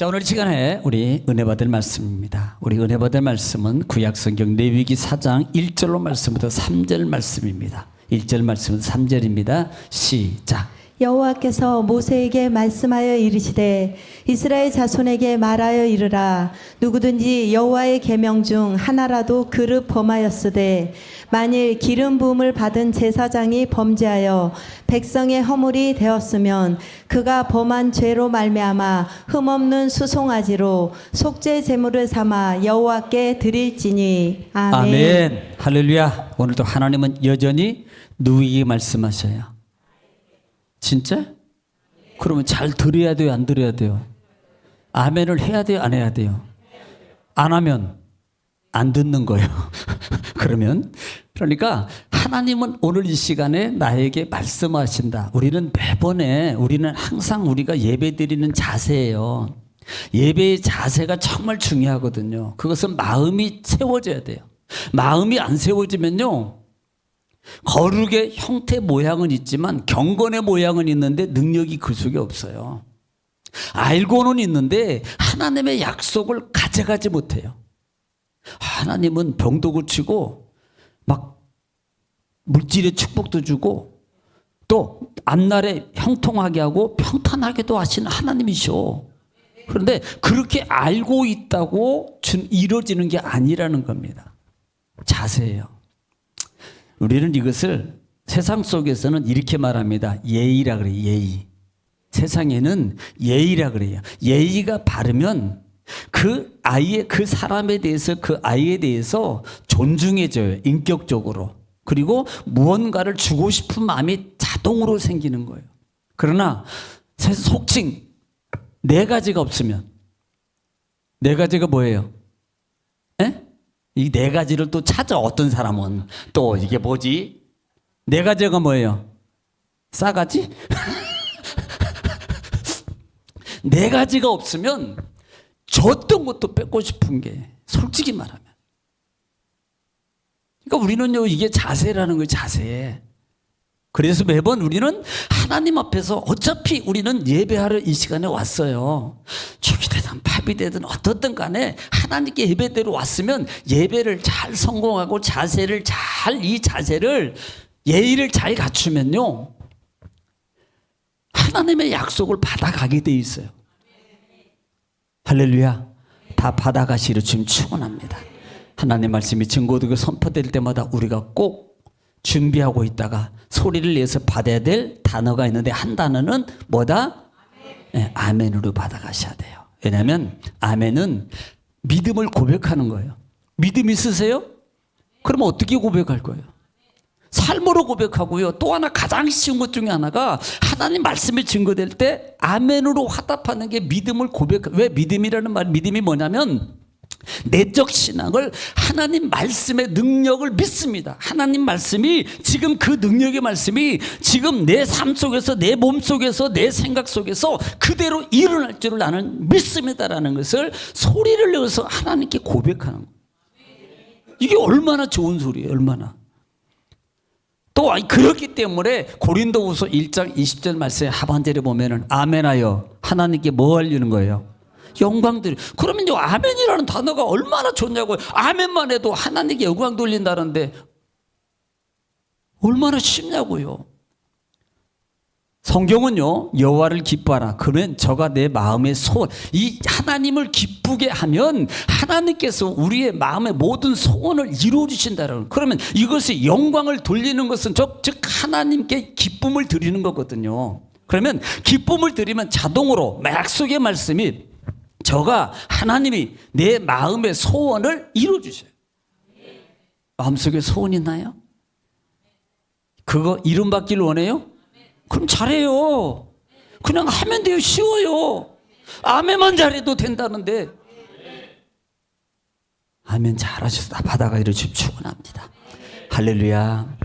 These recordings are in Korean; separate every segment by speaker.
Speaker 1: 자, 오늘 시간에 우리 은혜 받을 말씀입니다. 우리 은혜 받을 말씀은 구약성경 레위기 4장 1절로 말씀부터 3절 말씀입니다. 1절 말씀부터 3절입니다. 시작.
Speaker 2: 여호와께서 모세에게 말씀하여 이르시되 이스라엘 자손에게 말하여 이르라. 누구든지 여호와의 계명 중 하나라도 그릇 범하였으되 만일 기름 부음을 받은 제사장이 범죄하여 백성의 허물이 되었으면 그가 범한 죄로 말미암아 흠없는 수송아지로 속죄 제물을 삼아 여호와께 드릴지니. 아멘.
Speaker 1: 아멘. 할렐루야. 오늘도 하나님은 여전히 누구에게 말씀하셔요? 진짜? 그러면 잘 들어야 돼요, 안 들어야 돼요? 아멘을 해야 돼요, 안 해야 돼요? 안 하면 안 듣는 거예요. 그러니까 하나님은 오늘 이 시간에 나에게 말씀하신다. 우리는 항상 우리가 예배 드리는 자세예요. 예배의 자세가 정말 중요하거든요. 그것은 마음이 세워져야 돼요. 마음이 안 세워지면요, 거룩의 형태 모양은 있지만 경건의 모양은 있는데 능력이 그 속에 없어요. 알고는 있는데 하나님의 약속을 가져가지 못해요. 하나님은 병도 고치고 막 물질의 축복도 주고 또 앞날에 형통하게 하고 평탄하게도 하시는 하나님이셔. 그런데 그렇게 알고 있다고 이루어지는 게 아니라는 겁니다. 자세예요. 우리는 이것을 세상 속에서는 이렇게 말합니다. 예의라 그래요. 예의. 세상에는 예의라 그래요. 예의가 바르면 그 사람에 대해서, 그 아이에 대해서 존중해져요. 인격적으로. 그리고 무언가를 주고 싶은 마음이 자동으로 생기는 거예요. 그러나 속칭 네 가지가 없으면, 네 가지가 뭐예요? 에? 이 네 가지를 또 찾아. 어떤 사람은 또 이게 뭐지? 네 가지가 뭐예요? 싸가지? 네 가지가 없으면 줬던 것도 뺏고 싶은 게, 솔직히 말하면. 그러니까 우리는요, 이게 자세라는 거예요. 자세. 그래서 매번 우리는 하나님 앞에서, 어차피 우리는 예배하러 이 시간에 왔어요. 축이 되든 팝이 되든 어떻든 간에 하나님께 예배대로 왔으면 예배를 잘 성공하고 이 자세를, 예의를 잘 갖추면요, 하나님의 약속을 받아가게 돼 있어요. 할렐루야. 다 받아가시려 지금 축원합니다. 하나님 말씀이 증거되고 선포될 때마다 우리가 꼭 준비하고 있다가 소리를 내서 받아야 될 단어가 있는데, 한 단어는 뭐다? 네, 아멘으로 받아가셔야 돼요. 왜냐하면 아멘은 믿음을 고백하는 거예요. 믿음 있으세요? 그러면 어떻게 고백할 거예요? 삶으로 고백하고요. 또 하나 가장 쉬운 것 중에 하나가, 하나님 말씀이 증거될 때 아멘으로 화답하는 게 믿음을 왜 믿음이라는 말, 믿음이 뭐냐면 내적 신앙을 하나님 말씀의 능력을 믿습니다. 하나님 말씀이 지금, 그 능력의 말씀이 지금 내 삶 속에서, 내 몸 속에서, 내 생각 속에서 그대로 일어날 줄을 나는 믿습니다라는 것을 소리를 내어서 하나님께 고백하는 거예요. 이게 얼마나 좋은 소리예요. 얼마나. 또 그렇기 때문에 고린도후서 1장 20절 말씀의 하반절에 보면은 아멘하여 하나님께 뭐 하려는 거예요? 영광 드리. 그러면요, 아멘이라는 단어가 얼마나 좋냐고요. 아멘만 해도 하나님께 영광 돌린다는데 얼마나 쉽냐고요. 성경은요, 여호와를 기뻐하라. 그러면 저가 내 마음의 소원, 이 하나님을 기쁘게 하면 하나님께서 우리의 마음의 모든 소원을 이루어 주신다라는. 그러면 이것이 영광을 돌리는 것은 즉 하나님께 기쁨을 드리는 거거든요. 그러면 기쁨을 드리면 자동으로 약속의 말씀이, 저가 하나님이 내 마음의 소원을 이루어 주셔요. 마음속에 소원 있나요? 그거 이름 받기를 원해요? 그럼 잘해요. 그냥 하면 돼요. 쉬워요. 아멘만 잘해도 된다는데. 아멘 잘하셔서 다 받아가기를 축원합니다. 할렐루야.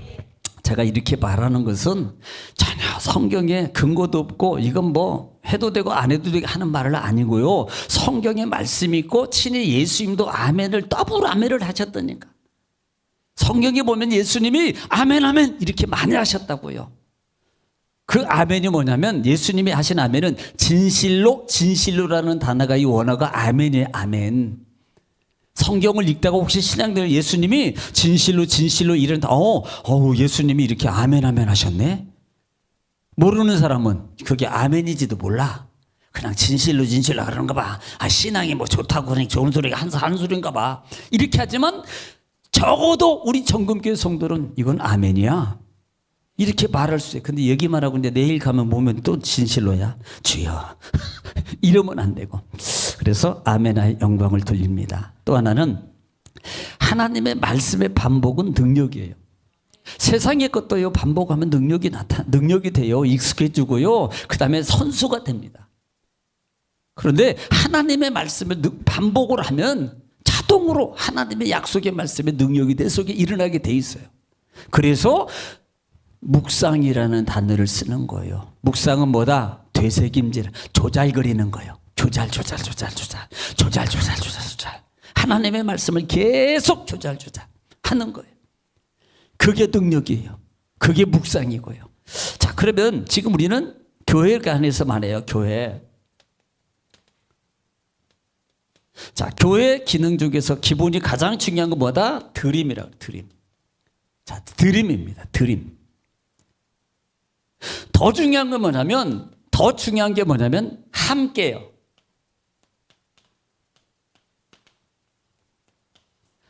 Speaker 1: 제가 이렇게 말하는 것은 전혀 성경에 근거도 없고 이건 뭐 해도 되고 안 해도 되고 하는 말은 아니고요. 성경에 말씀이 있고 친히 예수님도 아멘을 더블 아멘을 하셨다니까. 성경에 보면 예수님이 아멘 아멘 이렇게 많이 하셨다고요. 그 아멘이 뭐냐면 예수님이 하신 아멘은 진실로, 진실로라는 단어가 이 원어가 아멘이에요. 아멘. 성경을 읽다가 혹시 신앙들 예수님이 진실로 진실로 이런 예수님이 이렇게 아멘 아멘 하셨네. 모르는 사람은 그게 아멘인지도 몰라. 그냥 진실로 진실로 그러는가 봐. 신앙이 뭐 좋다고 그러니 좋은 소리가 한 소리인가 봐. 이렇게 하지만 적어도 우리 정금교회 성도는 이건 아멘이야. 이렇게 말할 수 있어요. 근데 여기만 하고 이제 내일 가면 보면 또 진실로야. 주여. 이러면 안 되고. 그래서 아멘의 영광을 돌립니다. 또 하나는 하나님의 말씀의 반복은 능력이에요. 세상의 것도요, 반복하면 능력이 돼요. 익숙해지고요. 그 다음에 선수가 됩니다. 그런데 하나님의 말씀을 반복을 하면 자동으로 하나님의 약속의 말씀의 능력이 내 속에 일어나게 돼 있어요. 그래서 묵상이라는 단어를 쓰는 거예요. 묵상은 뭐다? 되새김질, 조잘거리는 거예요. 조잘. 하나님의 말씀을 계속 조잘 하는 거예요. 그게 능력이에요. 그게 묵상이고요. 자, 그러면 지금 우리는 교회 안에서 말해요. 교회. 자, 교회 기능 중에서 기본이 가장 중요한 건 뭐다? 드림이라고. 드림. 자, 드림입니다. 드림. 더 중요한 게 뭐냐면 함께요.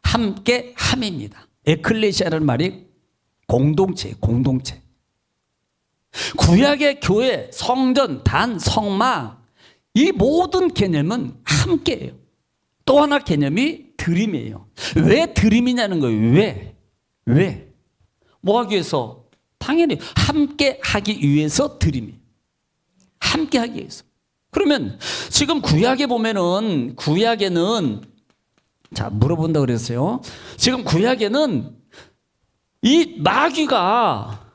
Speaker 1: 함께 함입니다. 에클레시아라는 말이 공동체. 구약의 교회, 성전, 단, 성막 이 모든 개념은 함께예요. 또 하나 개념이 드림이에요. 왜 드림이냐는 거예요. 왜? 뭐 하기 위해서? 당연히 함께 하기 위해서 드림이에요. 함께 하기 위해서. 그러면 지금 구약에 보면은 자, 물어본다고 그랬어요. 지금 구약에는 이 마귀가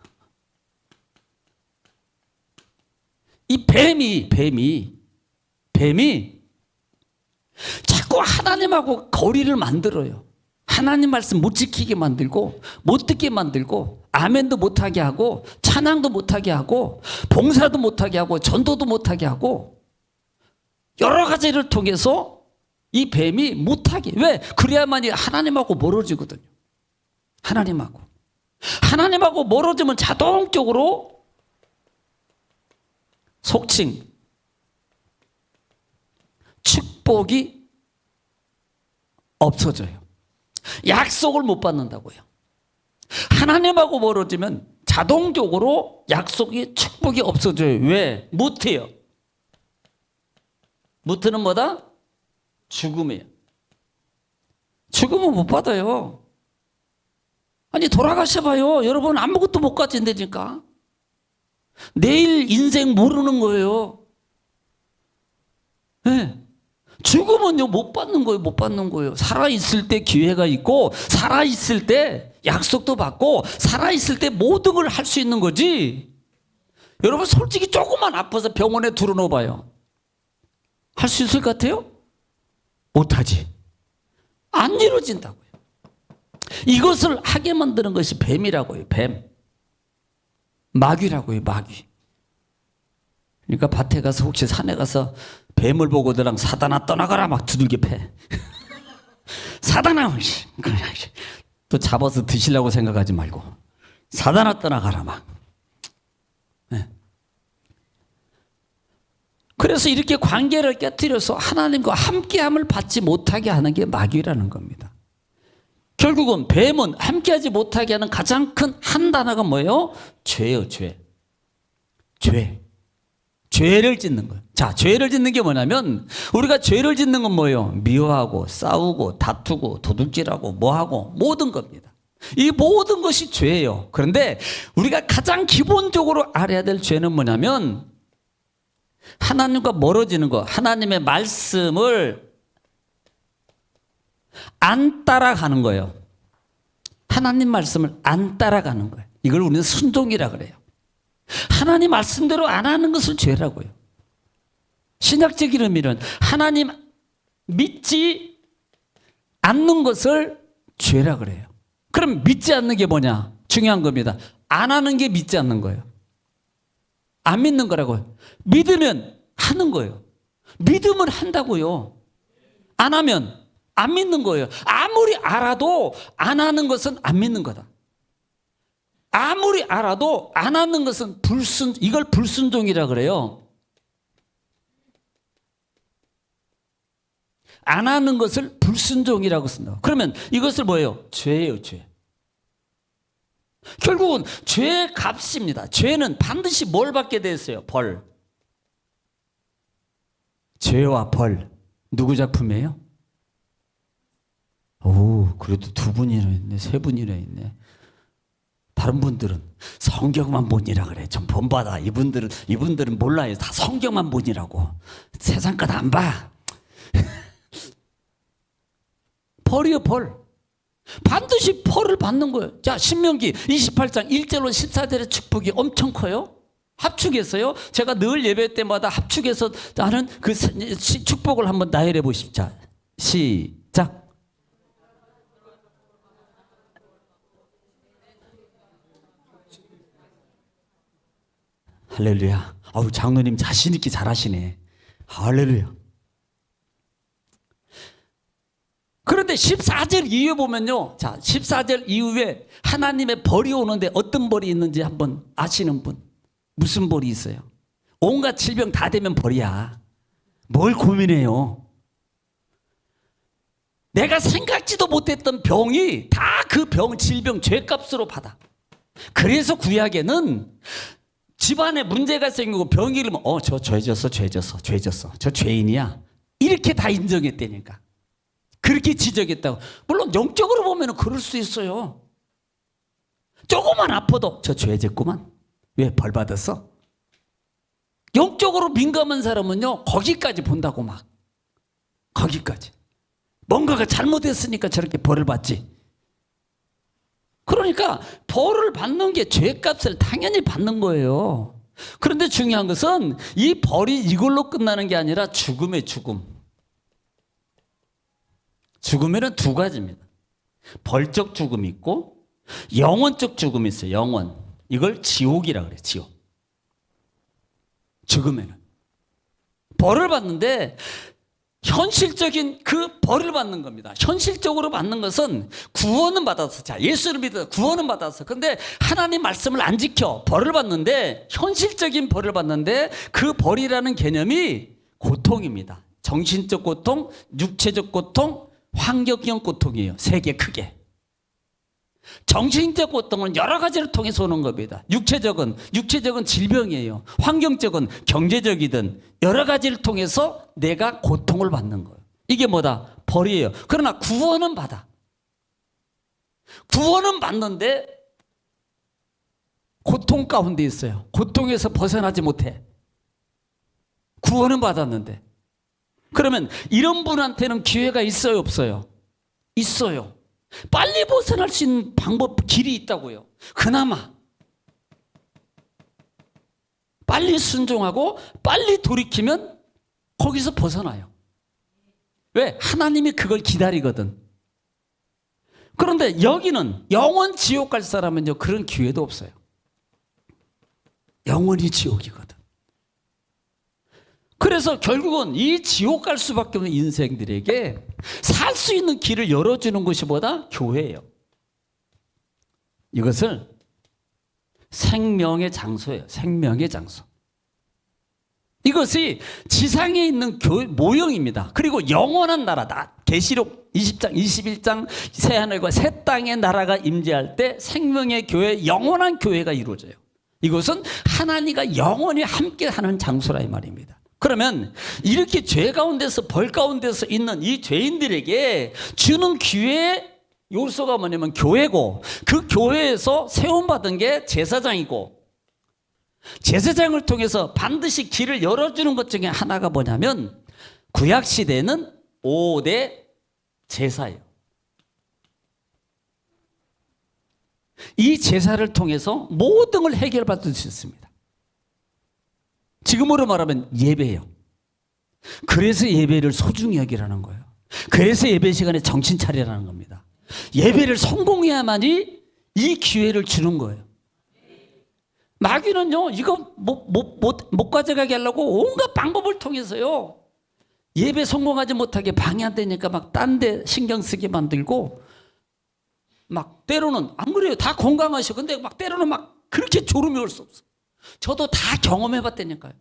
Speaker 1: 이 뱀이 자꾸 하나님하고 거리를 만들어요. 하나님 말씀 못 지키게 만들고 못 듣게 만들고 아멘도 못하게 하고 찬양도 못하게 하고 봉사도 못하게 하고 전도도 못하게 하고 여러 가지를 통해서 이 뱀이 못하게. 왜? 그래야만이 하나님하고 멀어지거든요. 하나님하고 멀어지면 자동적으로 속칭 축복이 없어져요. 약속을 못 받는다고요. 하나님하고 멀어지면 자동적으로 약속이 축복이 없어져요. 왜? 못해요. 못하는 뭐다? 죽음이에요. 죽음은 못 받아요. 아니 돌아가셔봐요. 여러분 아무것도 못 가진다니까. 내일 인생 모르는 거예요. 네. 죽으면요 못 받는 거예요. 살아있을 때 기회가 있고 살아있을 때 약속도 받고 살아있을 때 모든 걸 할 수 있는 거지. 여러분 솔직히 조금만 아파서 병원에 들어놓아봐요. 할 수 있을 것 같아요? 못하지. 안 이루어진다고요. 이것을 하게 만드는 것이 뱀이라고요. 뱀. 마귀라고요. 마귀. 그러니까 밭에 가서 혹시 산에 가서 뱀을 보고 너랑 사단아 떠나가라 막 두들겨 패. 사단아 또 잡아서 드시려고 생각하지 말고 사단아 떠나가라 막. 네. 그래서 이렇게 관계를 깨뜨려서 하나님과 함께함을 받지 못하게 하는 게 마귀라는 겁니다. 결국은 뱀은 함께하지 못하게 하는 가장 큰 한 단어가 뭐예요? 죄예요. 죄를 짓는 거예요. 자, 죄를 짓는 게 뭐냐면 우리가 죄를 짓는 건 뭐예요? 미워하고 싸우고 다투고 도둑질하고 뭐하고 모든 겁니다. 이 모든 것이 죄예요. 그런데 우리가 가장 기본적으로 알아야 될 죄는 뭐냐면 하나님과 멀어지는 거, 하나님의 말씀을 안 따라가는 거예요. 하나님 말씀을 안 따라가는 거예요. 이걸 우리는 순종이라 그래요. 하나님 말씀대로 안 하는 것을 죄라고요. 신약적인 의미는 하나님 믿지 않는 것을 죄라 그래요. 그럼 믿지 않는 게 뭐냐? 중요한 겁니다. 안 하는 게 믿지 않는 거예요. 안 믿는 거라고요. 믿으면 하는 거예요. 믿으면 한다고요. 안 하면 안 믿는 거예요. 아무리 알아도 안 하는 것은 안 믿는 거다. 아무리 알아도 안 하는 것은 이걸 불순종이라 그래요. 안 하는 것을 불순종이라고 쓴다. 그러면 이것을 뭐예요? 죄예요, 죄. 결국은 죄의 값입니다. 죄는 반드시 뭘 받게 돼 있어요? 벌. 죄와 벌. 누구 작품이에요? 오, 그래도 두 분이나 있네, 세 분이나 있네. 다른 분들은 성경만 본이라 그래. 좀 본받아. 이분들은 몰라요. 다 성경만 본이라고. 세상 것 안 봐. 벌이요, 벌. 반드시 벌을 받는 거예요. 자, 신명기 28장 1절로 14절의 축복이 엄청 커요. 합축해서요. 제가 늘 예배 때마다 합축해서 하는 그 축복을 한번 나열해 보십시오. 자, 시작. 할렐루야. 아우, 장로님 자신 있게 잘하시네. 할렐루야. 그런데 14절 이후에 보면요. 자, 14절 이후에 하나님의 벌이 오는데 어떤 벌이 있는지 한번 아시는 분? 무슨 벌이 있어요? 온갖 질병 다 되면 벌이야. 뭘 고민해요? 내가 생각지도 못했던 병이 다 그 병, 질병, 죄값으로 받아. 그래서 구약에는 집안에 문제가 생기고 병이 일으면 저 죄졌어. 저 죄인이야. 이렇게 다 인정했다니까. 그렇게 지적했다고. 물론 영적으로 보면 그럴 수 있어요. 조금만 아파도 저 죄졌구만. 왜? 벌 받았어? 영적으로 민감한 사람은요, 거기까지 본다고 막. 거기까지. 뭔가가 잘못했으니까 저렇게 벌을 받지. 그러니까 벌을 받는 게 죄값을 당연히 받는 거예요. 그런데 중요한 것은 이 벌이 이걸로 끝나는 게 아니라 죽음의 죽음. 죽음에는 두 가지입니다. 벌적 죽음이 있고 영원적 죽음이 있어요. 영원. 이걸 지옥이라 그래요. 지옥. 죽음에는. 벌을 받는데 현실적인 그 벌을 받는 겁니다. 현실적으로 받는 것은 구원은 받았어. 자, 예수를 믿어 구원은 받았어. 근데 하나님 말씀을 안 지켜 벌을 받는데, 현실적인 벌을 받는데 그 벌이라는 개념이 고통입니다. 정신적 고통, 육체적 고통, 환경적 고통이에요. 세 개 크게. 정신적 고통은 여러 가지를 통해서 오는 겁니다. 육체적은 질병이에요. 환경적은 경제적이든 여러 가지를 통해서 내가 고통을 받는 거예요. 이게 뭐다? 벌이에요. 그러나 구원은 받아. 구원은 받는데 고통 가운데 있어요. 고통에서 벗어나지 못해. 구원은 받았는데. 그러면 이런 분한테는 기회가 있어요, 없어요? 있어요. 빨리 벗어날 수 있는 방법, 길이 있다고요. 그나마 빨리 순종하고 빨리 돌이키면 거기서 벗어나요. 왜? 하나님이 그걸 기다리거든. 그런데 여기는 영원 지옥 갈 사람은요, 그런 기회도 없어요. 영원히 지옥이거든. 그래서 결국은 이 지옥 갈 수밖에 없는 인생들에게 살 수 있는 길을 열어주는 것이 뭐다? 교회예요. 이것을 생명의 장소예요. 생명의 장소. 이것이 지상에 있는 교회 모형입니다. 그리고 영원한 나라다. 계시록 20장, 21장 새하늘과 새 땅의 나라가 임재할 때 생명의 교회, 영원한 교회가 이루어져요. 이것은 하나님과 영원히 함께하는 장소라 이 말입니다. 그러면 이렇게 죄 가운데서 벌 가운데서 있는 이 죄인들에게 주는 기회의 요소가 뭐냐면 교회고, 그 교회에서 세움받은 게 제사장이고, 제사장을 통해서 반드시 길을 열어주는 것 중에 하나가 뭐냐면 구약시대는 5대 제사예요. 이 제사를 통해서 모든 걸 해결받을 수 있습니다. 지금으로 말하면 예배예요. 그래서 예배를 소중히 여기라는 거예요. 그래서 예배 시간에 정신 차리라는 겁니다. 예배를 성공해야만이 이 기회를 주는 거예요. 마귀는요, 이거 못 가져가게 하려고 온갖 방법을 통해서요, 예배 성공하지 못하게 방해 안 되니까 막 딴 데 신경 쓰게 만들고, 막 때로는, 안 그래요. 다 건강하셔. 근데 막 때로는 막 그렇게 졸음이 올 수 없어. 저도 다 경험해 봤다니까요.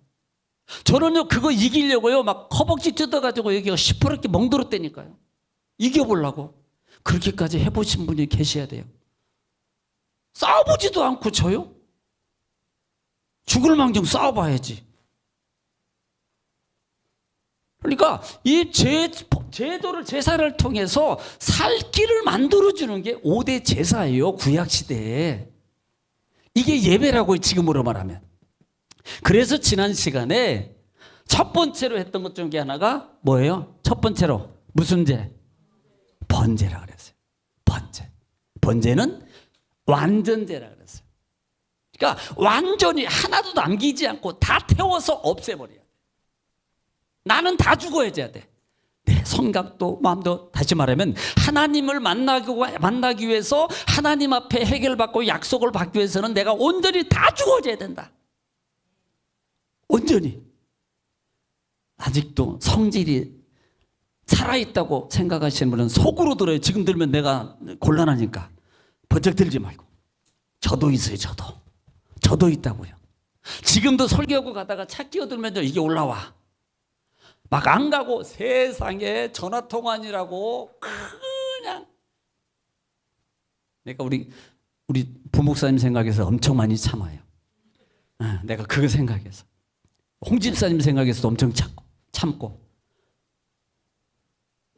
Speaker 1: 저는요, 그거 이기려고요, 막 허벅지 뜯어가지고 여기가 시퍼렇게 멍들었다니까요. 이겨보려고. 그렇게까지 해보신 분이 계셔야 돼요. 싸워보지도 않고 져요? 죽을 망정 싸워봐야지. 그러니까 이 제도를, 제사를 통해서 살 길을 만들어주는 게 5대 제사예요, 구약시대에. 이게 예배라고요, 지금으로 말하면. 그래서 지난 시간에 첫 번째로 했던 것 중에 하나가 뭐예요? 첫 번째로 무슨 제? 번제라 그랬어요. 번제. 번제는 완전제라 그랬어요. 그러니까 완전히 하나도 남기지 않고 다 태워서 없애버려야 돼. 나는 다 죽어야 돼. 내 생각도 마음도, 다시 말하면 하나님을 만나기 위해서, 하나님 앞에 해결받고 약속을 받기 위해서는 내가 온전히 다 죽어져야 된다. 온전히. 아직도 성질이 살아있다고 생각하시는 분은 속으로 들어요. 지금 들면 내가 곤란하니까. 번쩍 들지 말고. 저도 있어요. 저도 있다고요. 지금도 설교하고 가다가 차 끼어들면 이게 올라와. 막 안 가고 세상에 전화통화하느라고 그냥. 내가 우리 부목사님 생각해서 엄청 많이 참아요. 내가 그거 생각해서. 홍 집사님 생각해서도 엄청 참고.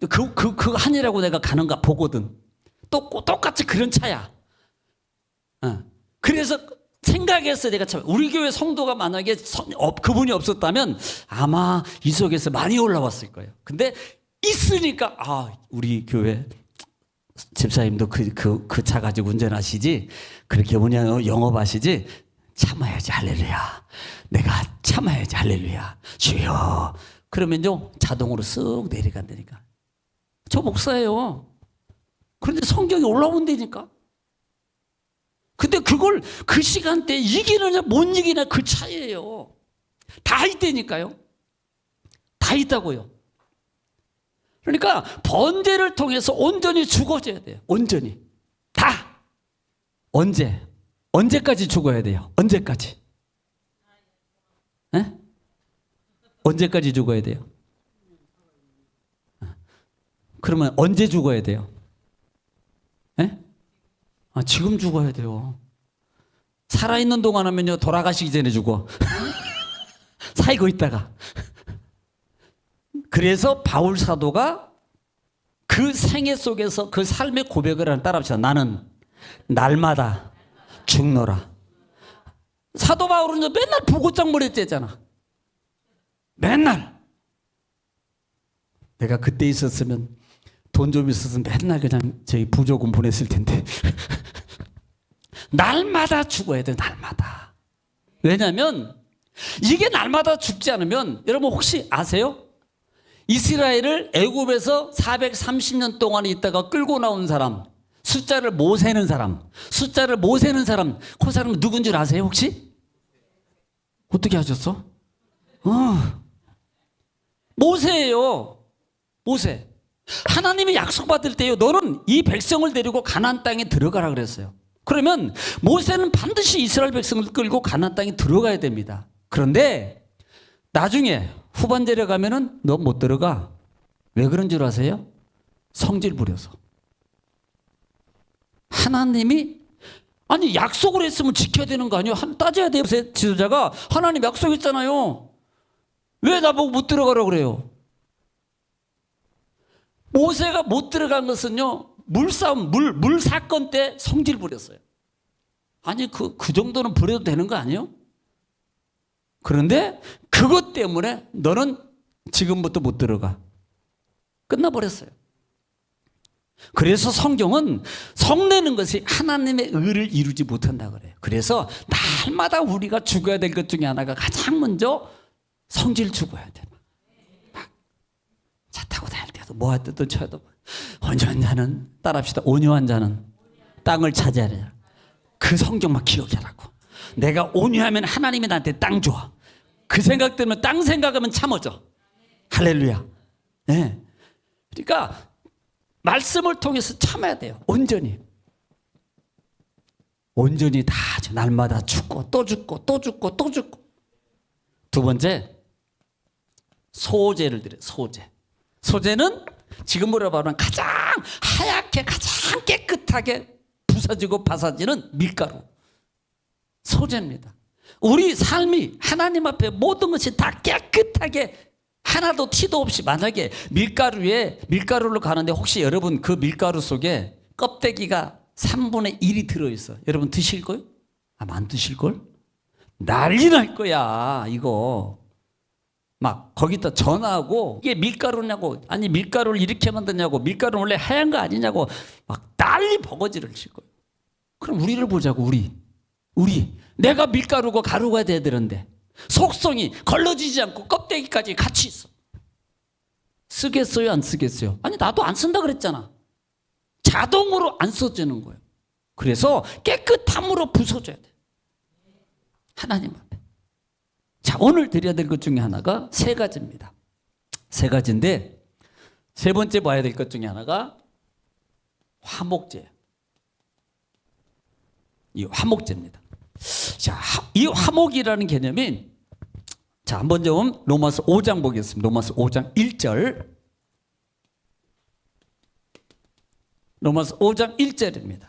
Speaker 1: 그 한이라고 내가 가는가 보거든. 똑같이 그런 차야. 그래서 생각해서 내가 참, 우리 교회 성도가 만약에 그분이 없었다면 아마 이 속에서 많이 올라왔을 거예요. 근데 있으니까, 우리 교회 집사님도 그 차 가지고 운전하시지, 그렇게 영업하시지, 참아야지 할렐루야. 내가 참아야지 할렐루야. 주여. 그러면요, 자동으로 쓱 내려간다니까. 저 목사예요. 그런데 성경이 올라온다니까. 근데 그걸 그 시간대에 이기느냐 못 이기느냐 그 차이예요. 다 있다니까요. 다 있다고요. 그러니까 번제를 통해서 온전히 죽어져야 돼요. 온전히. 다. 언제까지 죽어야 돼요? 언제까지? 에? 언제까지 죽어야 돼요? 그러면 언제 죽어야 돼요? 에? 지금 죽어야 돼요. 살아있는 동안 하면요, 돌아가시기 전에 죽어. 살고 있다가. 그래서 바울 사도가 그 생애 속에서 그 삶의 고백을 하는, 따라합시다. 나는 날마다 죽노라. 사도 바울은 맨날 부고짝머리 째잖아. 맨날. 내가 그때 있었으면, 돈 좀 있었으면 맨날 그냥 저희 부조금 보냈을 텐데. 날마다 죽어야 돼, 날마다. 왜냐하면 이게 날마다 죽지 않으면, 여러분 혹시 아세요? 이스라엘을 애굽에서 430년 동안 있다가 끌고 나온 사람, 숫자를 못 세는 사람, 그 사람은 누군 줄 아세요 혹시? 어떻게 하셨어? 모세예요. 모세. 하나님이 약속받을 때요, 너는 이 백성을 데리고 가나안 땅에 들어가라 그랬어요. 그러면 모세는 반드시 이스라엘 백성을 끌고 가나안 땅에 들어가야 됩니다. 그런데 나중에 후반절에 가면은 너 못 들어가. 왜 그런 줄 아세요? 성질 부려서. 하나님이, 약속을 했으면 지켜야 되는 거 아니에요? 따져야 돼요. 지도자가 하나님 약속했잖아요. 왜 나보고 못 들어가라고 그래요? 모세가 못 들어간 것은요, 물싸움, 물 사건 때 성질 부렸어요. 그 정도는 부려도 되는 거 아니에요? 그런데 그것 때문에 너는 지금부터 못 들어가. 끝나버렸어요. 그래서 성경은 성내는 것이 하나님의 의를 이루지 못한다 그래요. 그래서 날마다 우리가 죽어야 될 것 중에 하나가 가장 먼저 성질 죽어야 돼. 차 타고 다닐 때도 뭐 할 때도 쳐도, 온유한 자는, 따라합시다. 온유한 자는 땅을 차지하리라. 그 성경만 기억하라고. 내가 온유하면 하나님이 나한테 땅 줘. 그 생각 때문에 땅 생각하면 참아져. 할렐루야. 네. 그러니까 말씀을 통해서 참아야 돼요. 온전히. 온전히 다 날마다 죽고 또 죽고 또 죽고 또 죽고. 두 번째, 소제를 드려요. 소제. 소제는 지금으로 말하면 가장 하얗게 가장 깨끗하게 부서지고 바사지는 밀가루. 소제입니다. 우리 삶이 하나님 앞에 모든 것이 다 깨끗하게 하나도 티도 없이, 만약에 밀가루로 가는데 혹시 여러분 그 밀가루 속에 껍데기가 3분의 1이 들어있어. 여러분 드실 거요? 아마 안 드실 걸? 난리 날 거야 이거. 막 거기다 전화하고 이게 밀가루냐고, 아니 밀가루를 이렇게 만드냐고, 밀가루는 원래 하얀 거 아니냐고 막 난리 버거지를 칠 거예요. 그럼 우리를 보자고. 우리 내가 밀가루고 가루가 돼야 되는데 속성이 걸러지지 않고 껍데기까지 같이 있어. 쓰겠어요 안 쓰겠어요? 아니 나도 안 쓴다 그랬잖아. 자동으로 안 써지는 거예요. 그래서 깨끗함으로 부숴줘야 돼, 하나님 앞에. 자, 오늘 드려야 될 것 중에 하나가 세 가지입니다. 세 가지인데 세 번째 봐야 될 것 중에 하나가 화목제. 이 화목제입니다. 자, 이 화목이라는 개념이, 자, 한번 좀 로마서 5장 보겠습니다. 로마서 5장 1절. 로마서 5장 1절입니다.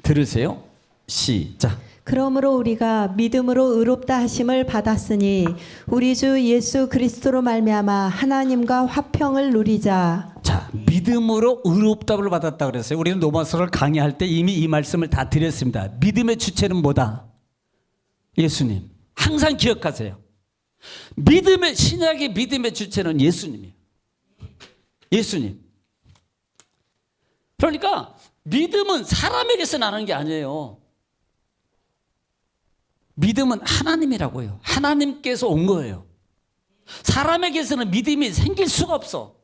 Speaker 1: 들으세요. 시작.
Speaker 2: 그러므로 우리가 믿음으로 의롭다 하심을 받았으니 우리 주 예수 그리스도로 말미암아 하나님과 화평을 누리자.
Speaker 1: 자, 믿음으로 의롭다를 받았다 그랬어요. 우리는 로마서를 강의할 때 이미 이 말씀을 다 드렸습니다. 믿음의 주체는 뭐다? 예수님. 항상 기억하세요. 신약의 믿음의 주체는 예수님이에요. 예수님. 그러니까 믿음은 사람에게서 나는 게 아니에요. 믿음은 하나님이라고요. 하나님께서 온 거예요. 사람에게서는 믿음이 생길 수가 없어.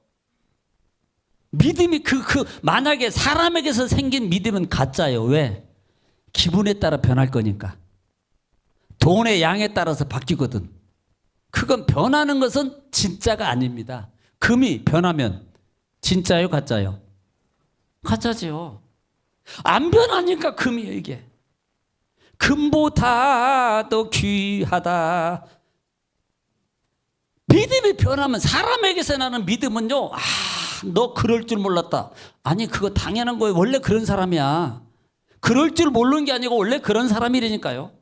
Speaker 1: 믿음이 만약에 사람에게서 생긴 믿음은 가짜예요. 왜? 기분에 따라 변할 거니까. 돈의 양에 따라서 바뀌거든. 그건 변하는 것은 진짜가 아닙니다. 금이 변하면 진짜예요, 가짜예요? 가짜지요. 안 변하니까 금이에요, 이게. 금보다 더 귀하다. 믿음이 변하면, 사람에게서 나는 믿음은요, 너 그럴 줄 몰랐다. 아니, 그거 당연한 거예요. 원래 그런 사람이야. 그럴 줄 모르는 게 아니고 원래 그런 사람이라니까요.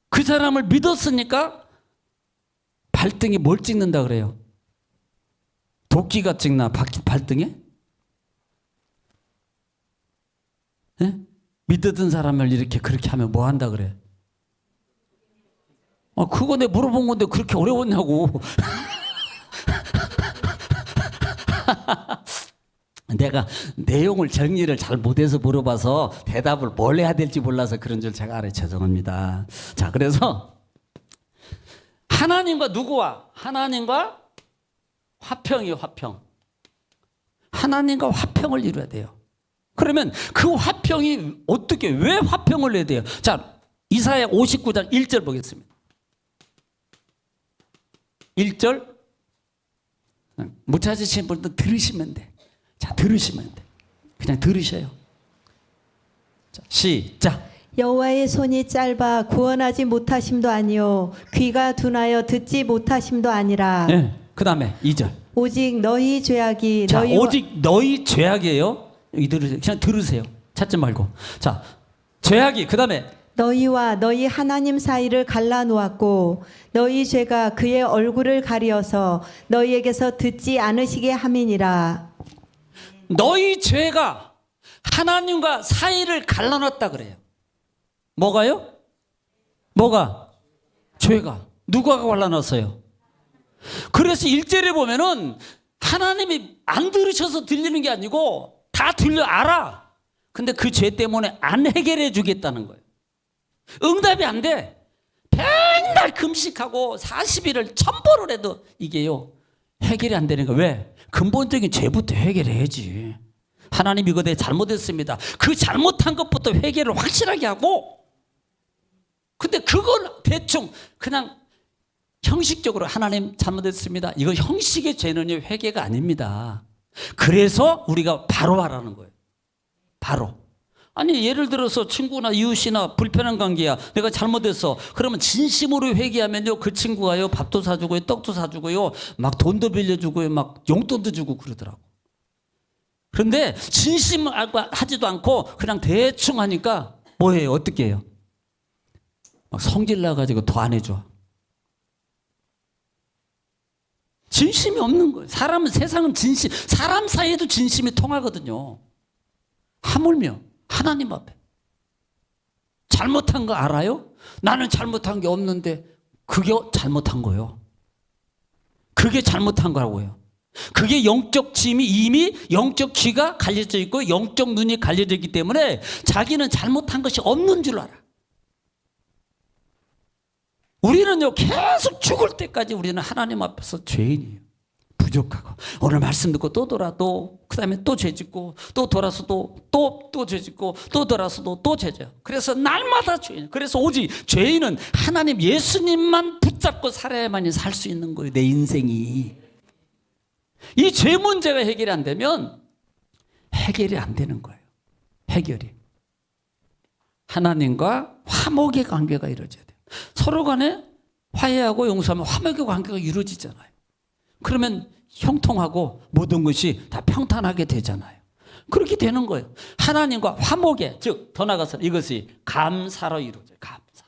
Speaker 1: 그 사람을 믿었으니까 발등에 뭘 찍는다 그래요? 도끼가 찍나 발등에? 네? 믿었던 사람을 이렇게 그렇게 하면 뭐 한다 그래? 그거 내가 물어본 건데 그렇게 어려웠냐고. 내가 내용을 정리를 잘 못해서 물어봐서 대답을 뭘 해야 될지 몰라서 그런 줄 제가 알아요. 죄송합니다. 자, 그래서 하나님과 누구와? 하나님과 화평이요, 화평. 하나님과 화평을 이루어야 돼요. 그러면 그 화평이 어떻게, 왜 화평을 내야 돼요? 자, 이사야 59장 1절 보겠습니다. 1절. 못 찾으신 분들 들으시면 돼. 자, 들으시면 돼. 그냥 들으셔요. 자, 시작.
Speaker 2: 여호와의 손이 짧아 구원하지 못하심도 아니요 귀가 둔하여 듣지 못하심도 아니라.
Speaker 1: 네, 그 다음에 2절.
Speaker 2: 오직 너희 죄악이
Speaker 1: 자,
Speaker 2: 너희와
Speaker 1: 오직 너희 죄악이에요. 여기 들으세요. 그냥 들으세요. 찾지 말고. 자, 죄악이, 그 다음에
Speaker 2: 너희와 너희 하나님 사이를 갈라놓았고 너희 죄가 그의 얼굴을 가리어서 너희에게서 듣지 않으시게 함이니라.
Speaker 1: 너희 죄가 하나님과 사이를 갈라놨다 그래요. 뭐가요? 뭐가? 죄가. 누가 갈라놨어요? 그래서 1절에 보면은 하나님이 안 들으셔서 들리는 게 아니고 다 들려 알아. 근데 그 죄 때문에 안 해결해 주겠다는 거예요. 응답이 안 돼. 맨날 금식하고 40일을 천벌을 해도 이게요 해결이 안 되는 거예요. 왜? 근본적인 죄부터 해결해야지. 하나님 이거 내 잘못했습니다. 그 잘못한 것부터 회개를 확실하게 하고, 근데 그건 대충 그냥 형식적으로 하나님 잘못했습니다. 이거 형식의 죄는요, 회개가 아닙니다. 그래서 우리가 바로 하라는 거예요. 바로. 아니 예를 들어서 친구나 이웃이나 불편한 관계야. 내가 잘못했어. 그러면 진심으로 회개하면요, 그 친구가요 밥도 사주고요, 떡도 사주고요, 막 돈도 빌려주고요, 막 용돈도 주고 그러더라고. 그런데 진심하지도 않고 그냥 대충 하니까 뭐해요? 어떻게 해요? 막 성질 나가지고 더 안 해줘. 진심이 없는 거예요. 세상은 진심, 사람 사이에도 진심이 통하거든요. 하물며 하나님 앞에 잘못한 거 알아요? 나는 잘못한 게 없는데 그게 잘못한 거예요. 그게 잘못한 거라고요. 그게 영적 짐이 이미 영적 귀가 갈려져 있고 영적 눈이 갈려져 있기 때문에 자기는 잘못한 것이 없는 줄 알아. 우리는요, 계속 죽을 때까지 우리는 하나님 앞에서 죄인이에요. 부족하고, 오늘 말씀 듣고 또 돌아, 그 다음에 또 죄 짓고, 또 돌아서 또 죄 짓고, 또 돌아서도 또 죄 져요. 그래서 날마다 죄인. 그래서 오직 죄인은 하나님 예수님만 붙잡고 살아야만이 살 수 있는 거예요, 내 인생이. 이 죄 문제가 해결이 안 되면 해결이 안 되는 거예요. 해결이. 하나님과 화목의 관계가 이루어져야 돼요. 서로 간에 화해하고 용서하면 화목의 관계가 이루어지잖아요. 그러면 형통하고 모든 것이 다 평탄하게 되잖아요. 그렇게 되는 거예요. 하나님과 화목의, 즉 더 나아가서 이것이 감사로 이루어져요. 감사.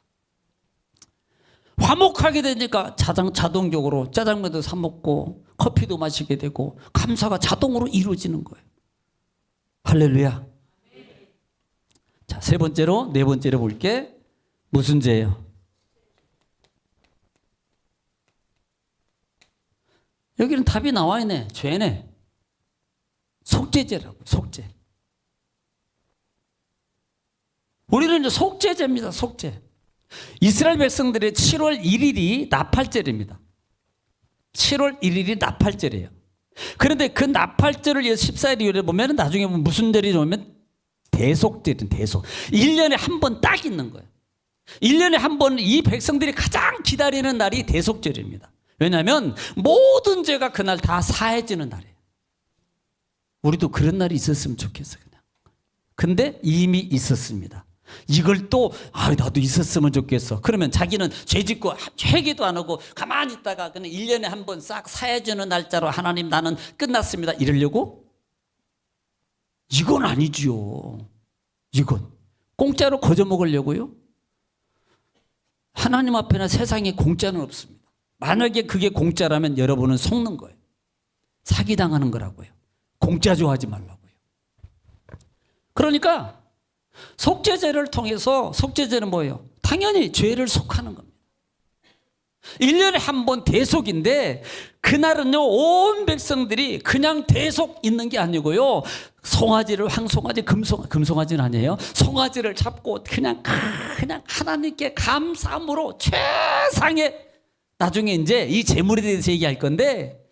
Speaker 1: 화목하게 되니까 자동적으로 짜장면도 사 먹고 커피도 마시게 되고 감사가 자동으로 이루어지는 거예요. 할렐루야. 자, 네 번째로 볼게. 무슨 죄예요? 여기는 답이 나와 있네. 죄네. 속죄죄라고. 속죄. 우리는 이제 속죄죄입니다. 속죄. 이스라엘 백성들의 7월 1일이 나팔절입니다. 7월 1일이 나팔절이에요. 그런데 그 나팔절을 14일에 보면 나중에 무슨 절이 오면 대속절인 대속. 1년에 한 번 딱 있는 거예요. 1년에 한 번 이 백성들이 가장 기다리는 날이 대속절입니다. 왜냐하면 모든 죄가 그날 다 사해지는 날이에요. 우리도 그런 날이 있었으면 좋겠어요. 그냥. 근데 이미 있었습니다. 이걸 또 나도 있었으면 좋겠어. 그러면 자기는 죄 짓고 회개도 안 하고 가만히 있다가 그냥 1년에 한 번 싹 사해지는 날짜로 하나님 나는 끝났습니다 이러려고? 이건 아니지요. 이건 공짜로 거저 먹으려고요? 하나님 앞에는 세상에 공짜는 없습니다. 만약에 그게 공짜라면 여러분은 속는 거예요. 사기당하는 거라고요. 공짜 좋아하지 말라고요. 그러니까 속죄제를 통해서, 속죄제는 뭐예요? 당연히 죄를 속하는 겁니다. 1년에 한 번 대속인데 그날은요 온 백성들이 그냥 대속 있는 게 아니고요, 송아지를, 황송아지, 금송아지는 아니에요. 송아지를 잡고 그냥 하나님께 감사함으로 최상의, 나중에 이제 이 재물에 대해서 얘기할 건데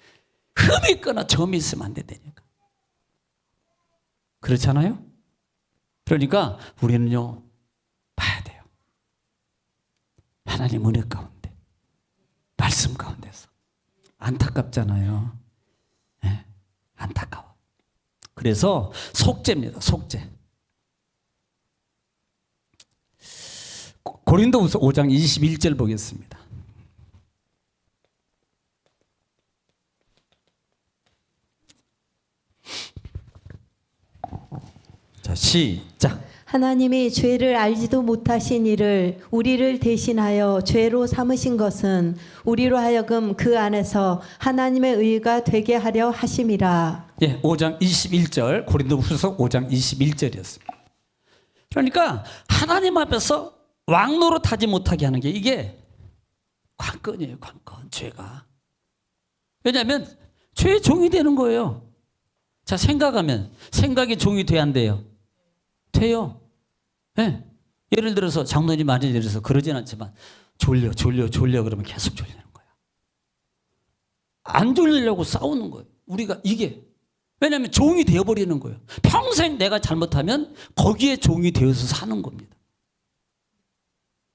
Speaker 1: 흠이 있거나 점이 있으면 안 된다니까. 그렇잖아요? 그러니까 우리는요 봐야 돼요. 하나님 은혜 가운데, 말씀 가운데서. 안타깝잖아요. 네, 안타까워. 그래서 속죄입니다. 속죄. 고린도후서 5장 21절 보겠습니다. 자, 시작.
Speaker 2: 하나님이 죄를 알지도 못하신 이를 우리를 대신하여 죄로 삼으신 것은 우리로 하여금 그 안에서 하나님의 의가 되게 하려 하심이라.
Speaker 1: 예, 5장 21절, 고린도후서 5장 21절이었습니다. 그러니까 하나님 앞에서 왕노릇하지 못하게 하는 게 이게 관건이에요. 관건, 죄가. 왜냐하면 죄의 종이 되는 거예요. 자, 생각하면 생각이 종이 돼야 안 돼요? 돼요. 네. 예를 들어서 장로님 많이 예를 들어서 그러진 않지만 졸려 그러면 계속 졸리는 거야. 안 졸리려고 싸우는 거예요. 우리가 이게 왜냐하면 종이 되어버리는 거예요. 평생 내가 잘못하면 거기에 종이 되어서 사는 겁니다.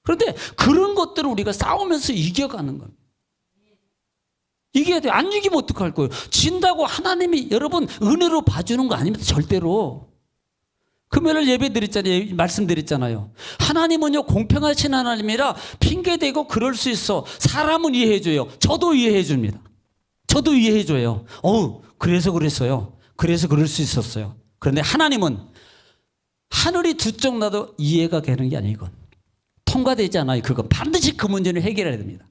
Speaker 1: 그런데 그런 것들을 우리가 싸우면서 이겨가는 겁니다. 이겨야 돼요. 안 이기면 어떡할 거예요? 진다고 하나님이 여러분 은혜로 봐주는 거 아닙니다. 절대로. 금요일 예배 드렸잖아요. 말씀드렸잖아요. 하나님은요 공평하신 하나님이라 핑계대고 그럴 수 있어. 사람은 이해해줘요. 저도 이해해줍니다. 저도 이해해줘요. 그래서 그랬어요. 그래서 그럴 수 있었어요. 그런데 하나님은 하늘이 두 쪽 나도 이해가 되는 게 아니에요. 이건 통과되지 않아요. 그건 반드시 그 문제를 해결해야 됩니다.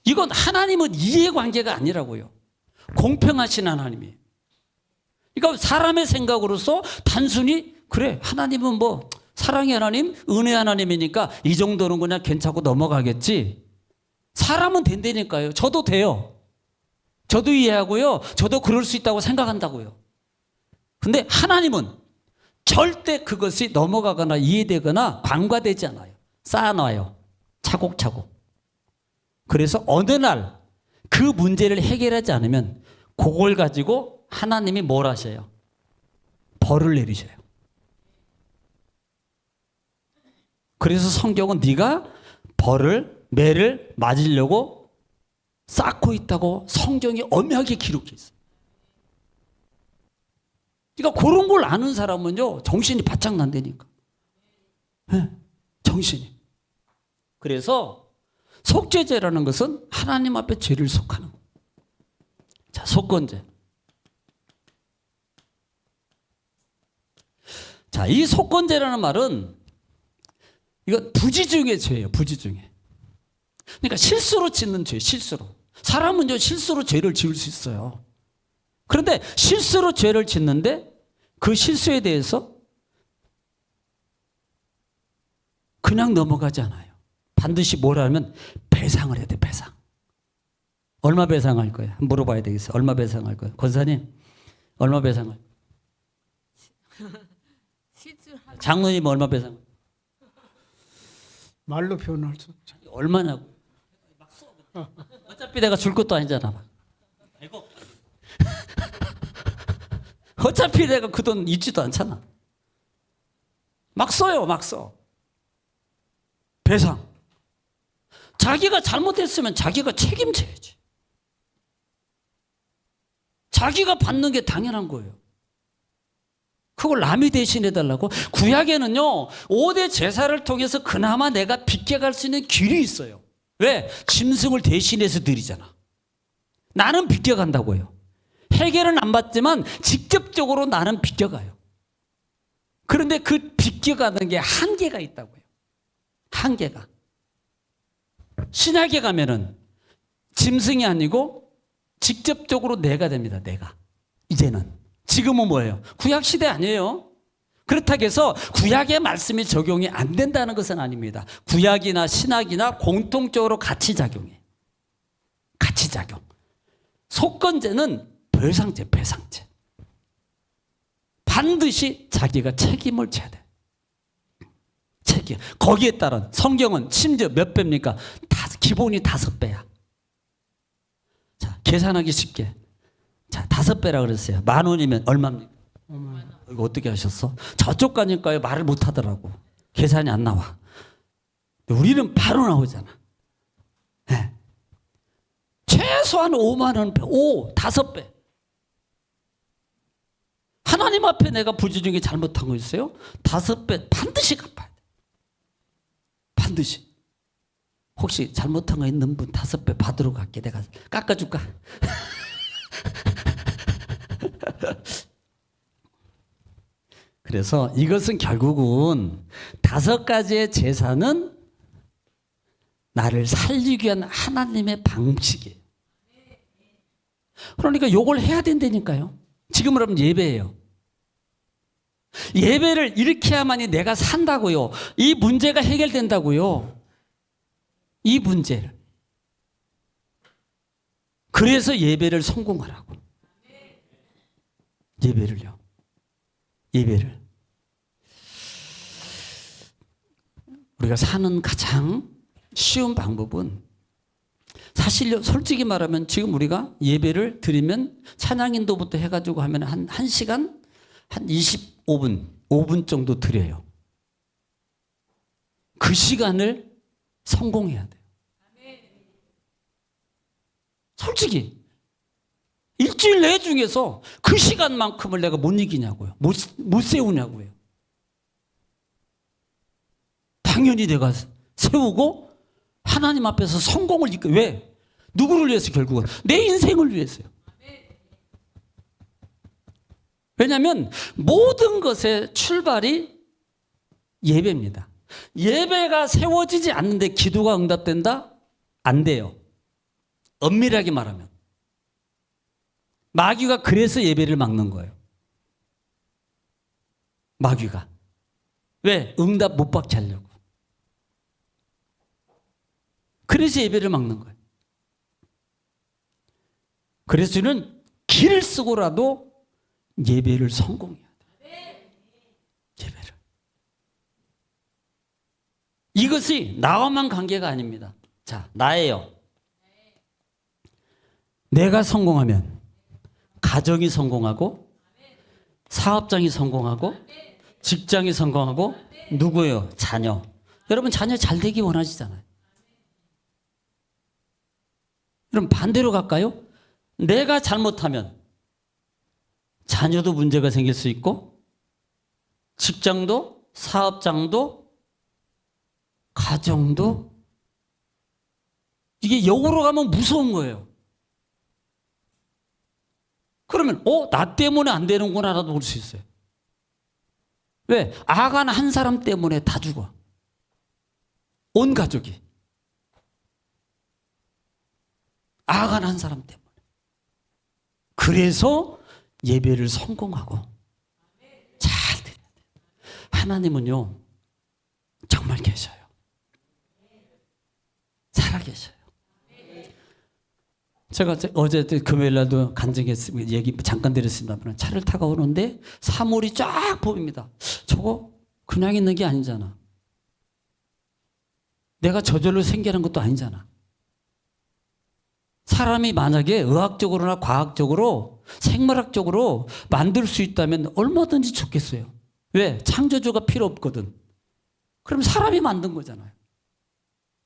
Speaker 1: 이건 하나님은 이해관계가 아니라고요. 공평하신 하나님이에요. 그러니까 사람의 생각으로서 단순히 그래 하나님은 뭐 사랑의 하나님, 은혜 하나님이니까 이 정도는 그냥 괜찮고 넘어가겠지. 사람은 된다니까요. 저도 돼요. 저도 이해하고요. 저도 그럴 수 있다고 생각한다고요. 근데 하나님은 절대 그것이 넘어가거나 이해되거나 간과되지 않아요. 쌓아놔요. 차곡차곡. 그래서 어느 날 그 문제를 해결하지 않으면 그걸 가지고 하나님이 뭘 하셔요? 벌을 내리셔요. 그래서 성경은 네가 벌을 매를 맞으려고 쌓고 있다고 성경이 엄하게 기록해 있어요. 그러니까 그런 걸 아는 사람은요 정신이 바짝 난다니까. 네, 정신이. 그래서 속죄죄라는 것은 하나님 앞에 죄를 속하는 거예요. 자, 속건죄. 자, 이 속건죄라는 말은 이거 부지 중의 죄예요. 부지 중에. 그러니까 실수로 짓는 죄, 실수로. 사람은요 실수로 죄를 지을 수 있어요. 그런데 실수로 죄를 짓는데 그 실수에 대해서 그냥 넘어가지 않아요. 반드시 뭘 하면 배상을 해야 돼. 배상. 얼마 배상할 거예요? 물어봐야 되겠어요. 얼마 배상할 거예요? 권사님 얼마 배상할 거예요? 장로님 얼마 배상?
Speaker 3: 말로 표현할 수 없죠.
Speaker 1: 얼마냐고. 어차피 내가 줄 것도 아니잖아. 어차피 내가 그 돈 있지도 않잖아. 막 써요. 막 써. 배상. 자기가 잘못했으면 자기가 책임져야지. 자기가 받는 게 당연한 거예요. 그걸 남이 대신해 달라고? 구약에는요 5대 제사를 통해서 그나마 내가 빗겨갈 수 있는 길이 있어요. 왜? 짐승을 대신해서 드리잖아. 나는 빗겨간다고요. 해결은 안 받지만 직접적으로 나는 빗겨가요. 그런데 그 빗겨가는 게 한계가 있다고요. 한계가. 신약에 가면은 짐승이 아니고 직접적으로 내가 됩니다. 내가. 이제는. 지금은 뭐예요? 구약 시대 아니에요. 그렇다고 해서 구약의 말씀이 적용이 안 된다는 것은 아닙니다. 구약이나 신약이나 공통적으로 같이 작용해. 같이 작용. 속건죄는 배상죄, 배상죄. 반드시 자기가 책임을 져야 돼. 책임. 거기에 따른 성경은 심지어 몇 배입니까? 기본이 5배야. 자, 계산하기 쉽게. 자, 5배라 그랬어요. 10,000원이면 얼마입니까? 이거 어떻게 하셨어? 저쪽 가니까요 말을 못 하더라고. 계산이 안 나와. 우리는 바로 나오잖아. 네. 최소한 50,000원, 5배. 하나님 앞에 내가 부지 중에 잘못한 거 있어요? 5배 반드시 갚아야 돼. 반드시. 혹시 잘못한 거 있는 분 5배 받으러 갈게. 내가 깎아줄까? 그래서 이것은 결국은 5가지의 제사는 나를 살리기 위한 하나님의 방식이에요. 그러니까 요걸 해야 된다니까요. 지금 여러분 예배예요. 예배를 이렇게 해야만이 내가 산다고요. 이 문제가 해결된다고요. 이 문제를. 그래서 예배를 성공하라고. 예배를요. 예배를. 우리가 사는 가장 쉬운 방법은 사실 솔직히 말하면 지금 우리가 예배를 드리면 찬양인도부터 해가지고 하면 한 1시간 한 25분 5분 정도 드려요. 그 시간을 성공해야 돼요. 솔직히 일주일 내 중에서 그 시간만큼을 내가 못 이기냐고요. 못 세우냐고요. 당연히 내가 세우고 하나님 앞에서 성공을 이끌. 왜? 누구를 위해서? 결국은 내 인생을 위해서요. 왜냐하면 모든 것의 출발이 예배입니다. 예배가 세워지지 않는데 기도가 응답된다? 안 돼요. 엄밀하게 말하면. 마귀가 그래서 예배를 막는 거예요. 마귀가. 왜? 응답 못 받게 하려고. 그래서 예배를 막는 거예요. 그래서 저는 길을 쓰고라도 예배를 성공해야 돼요. 예배를. 이것이 나와만 관계가 아닙니다. 자, 나예요. 내가 성공하면 가정이 성공하고 사업장이 성공하고 직장이 성공하고 누구예요? 자녀. 여러분 자녀 잘 되기 원하시잖아요. 그럼 반대로 갈까요? 내가 잘못하면 자녀도 문제가 생길 수 있고 직장도 사업장도 가정도 이게 역으로 가면 무서운 거예요. 그러면 나 때문에 안 되는구나라도 볼 수 있어요. 왜? 아간 한 사람 때문에 다 죽어. 온 가족이. 아간 한 사람 때문에. 그래서 예배를 성공하고 잘 드려야 돼요. 하나님은요 정말 계셔요. 살아계셔요. 제가 어제 금요일 날도 간증했습니다. 얘기 잠깐 드렸습니다만 차를 타고 오는데 사물이 쫙 보입니다. 저거 그냥 있는 게 아니잖아. 내가 저절로 생기는 것도 아니잖아. 사람이 만약에 의학적으로나 과학적으로 생물학적으로 만들 수 있다면 얼마든지 좋겠어요. 왜? 창조주가 필요 없거든. 그럼 사람이 만든 거잖아요.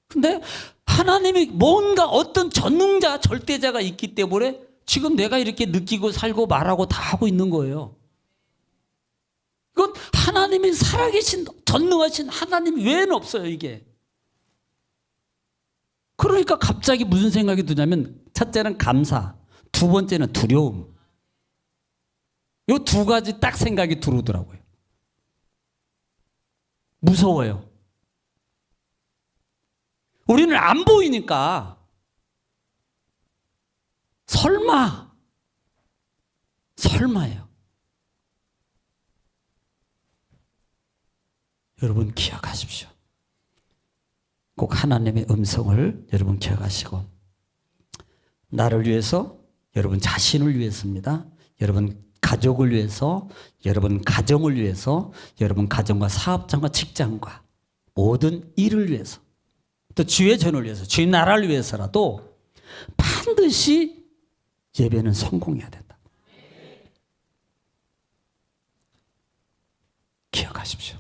Speaker 1: 근데 하나님이 뭔가 어떤 전능자, 절대자가 있기 때문에 지금 내가 이렇게 느끼고 살고 말하고 다 하고 있는 거예요. 이건 하나님이 살아계신 전능하신 하나님 외에는 없어요, 이게. 그러니까 갑자기 무슨 생각이 드냐면 첫째는 감사, 두 번째는 두려움. 이 두 가지 딱 생각이 들어오더라고요. 무서워요. 우리는 안 보이니까 설마예요. 여러분 기억하십시오. 꼭 하나님의 음성을 여러분 기억하시고 나를 위해서, 여러분 자신을 위해서입니다. 여러분 가족을 위해서, 여러분 가정을 위해서, 여러분 가정과 사업장과 직장과 모든 일을 위해서 또 주의 전을 위해서, 주의 나라를 위해서라도 반드시 예배는 성공해야 된다. 기억하십시오.